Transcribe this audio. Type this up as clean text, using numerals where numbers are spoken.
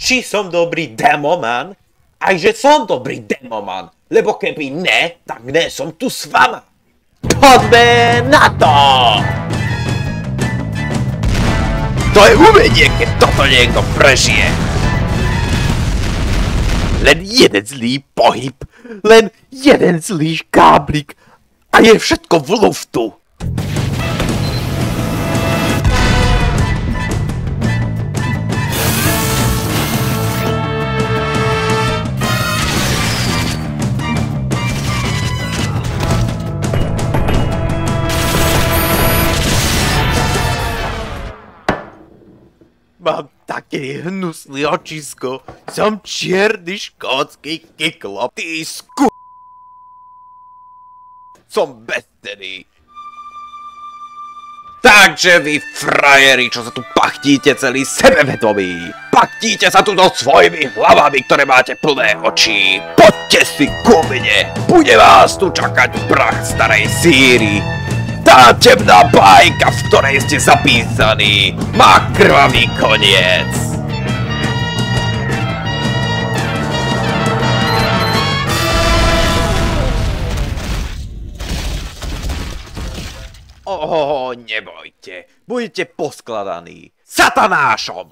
či som dobrý demoman, aj že som dobrý demoman, lebo keby ne, tak ne som tu s vama. Poďme na to! To je umenie, keď toto niekto prežije. Len jeden zlý pohyb, len jeden zlý káblik a je všetko v luftu. Mám taký hnusný očisko, som čierny škótsky kyklop, ty som bezcený. Takže vy frajeri, čo sa tu pachtíte celý sebevedomí, pachtíte sa tu so svojimi hlavami, ktoré máte plné očí. Poďte si ku mne, bude vás tu čakať prach starej síry. Tá temná bajka, v ktorej ste zapísaní, má krvavý koniec. Nebojte, budete poskladaní satanášom.